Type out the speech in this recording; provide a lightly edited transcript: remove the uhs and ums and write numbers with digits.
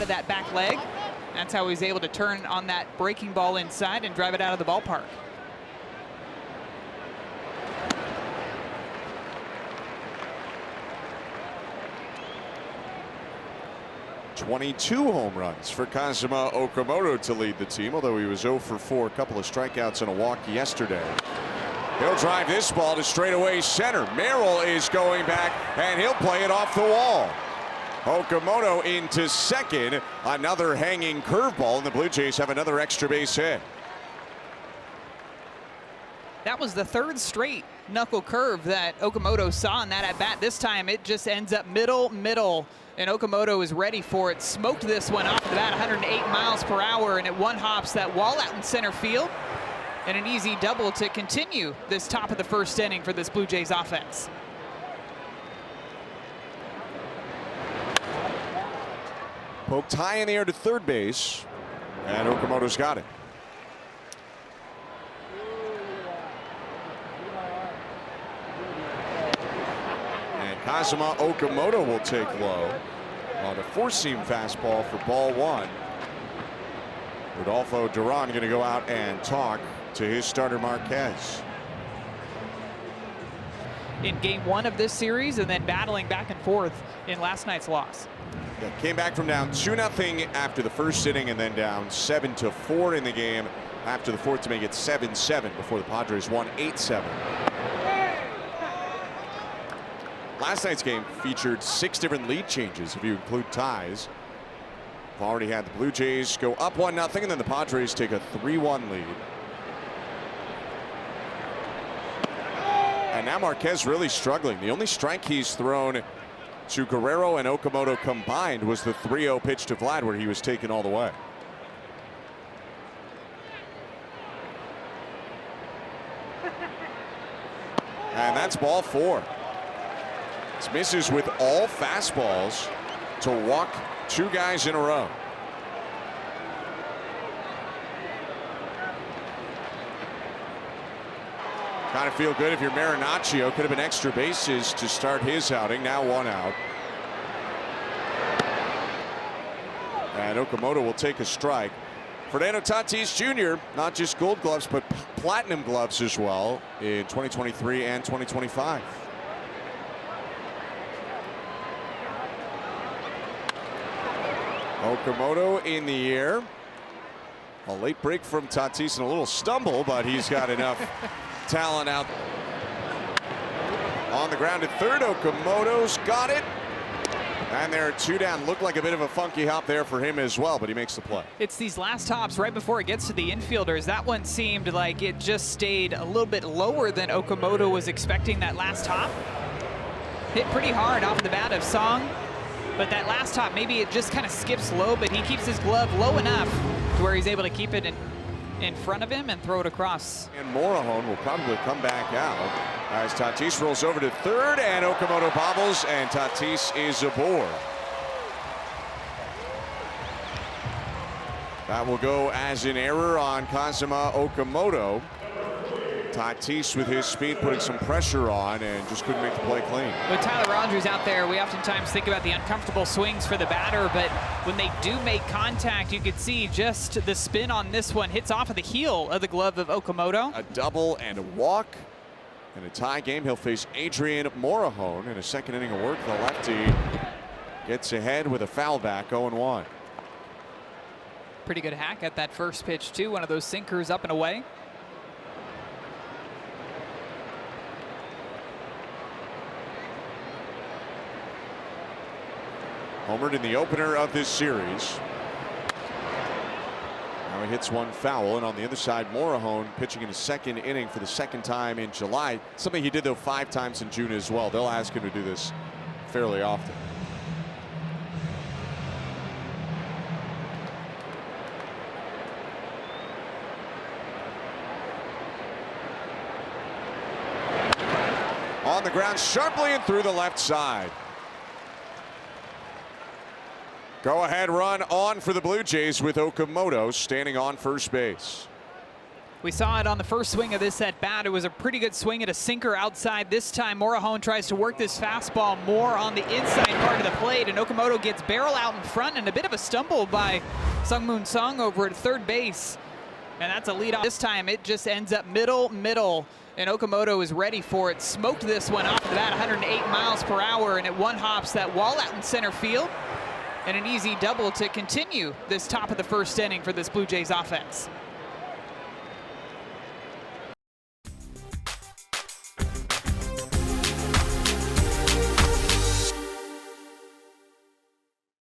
of that back leg. That's how he was able to turn on that breaking ball inside and drive it out of the ballpark. "22 home runs for Kazuma Okamoto to lead the team, although he was 0 for 4, a couple of strikeouts and a walk yesterday. He'll drive this ball to straightaway center. Merrill is going back, and he'll play it off the wall. Okamoto into second. Another hanging curveball, and the Blue Jays have another extra base hit. That was the third straight knuckle curve that Okamoto saw in that at bat. This time it just ends up middle, and Okamoto is ready for it. Smoked this one off the bat, 108 miles per hour, and it one-hops that wall out in center field. And an easy double to continue this top of the first inning for this Blue Jays offense. Poked high in the air to third base, and Okamoto's got it. And Kazuma Okamoto will take low on a four-seam fastball for ball one. Rodolfo Duran going to go out and talk to his starter Marquez. In game one of this series, and then battling back and forth in last night's loss. Yeah, came back from down 2-0 after the first inning, and then down 7-4 in the game after the fourth to make it 7-7 before the Padres won 8-7. Last night's game featured 6 different lead changes if you include ties. We've already had the Blue Jays go up 1-0, and then the Padres take a 3-1 lead. And now Marquez really struggling. The only strike he's thrown to Guerrero and Okamoto combined was the 3-0 pitch to Vlad, where he was taken all the way. And that's ball 4. This misses with all fastballs to walk 2 guys in a row. Kind of feel good if you're Marinaccio. Could have been extra bases to start his outing. Now 1 out. And Okamoto will take a strike. Fernando Tatis Jr., not just gold gloves, but platinum gloves as well in 2023 and 2025. Okamoto in the air. A late break from Tatis and a little stumble, but he's got enough talent out. On the ground at third, Okamoto's got it. And there are 2 down. Looked like a bit of a funky hop there for him as well, but he makes the play. It's these last hops right before it gets to the infielders. That one seemed like it just stayed a little bit lower than Okamoto was expecting that last hop. Hit pretty hard off the bat of Song, but that last hop, maybe it just kind of skips low, but he keeps his glove low enough to where he's able to keep it in front of him and throw it across. And Morejon will probably come back out as Tatis rolls over to third, and Okamoto bobbles, and Tatis is aboard. That will go as an error on Kazuma Okamoto. Tatis with his speed putting some pressure on and just couldn't make the play clean. With Tyler Rogers out there, we oftentimes think about the uncomfortable swings for the batter, but when they do make contact, you could see just the spin on this one hits off of the heel of the glove of Okamoto. A double and a walk. In a tie game, he'll face Adrian Morejon in a second inning of work. The lefty gets ahead with a foul back, 0-1. Pretty good hack at that first pitch, too. One of those sinkers up and away. Homered in the opener of this series. Now he hits one foul, and on the other side, Morejon pitching in his second inning for the second time in July. Something he did, though, 5 times in June as well. They'll ask him to do this fairly often. On the ground sharply and through the left side. Go-ahead run on for the Blue Jays with Okamoto standing on first base. We saw it on the first swing of this at bat. It was a pretty good swing at a sinker outside. This time, Morejon tries to work this fastball more on the inside part of the plate, and Okamoto gets barrel out in front, and a bit of a stumble by Sungmoon Sung over at third base. And that's a leadoff. This time, it just ends up middle, and Okamoto is ready for it. Smoked this one off the bat, 108 miles per hour, and it one-hops that wall out in center field. And an easy double to continue this top of the first inning for this Blue Jays offense.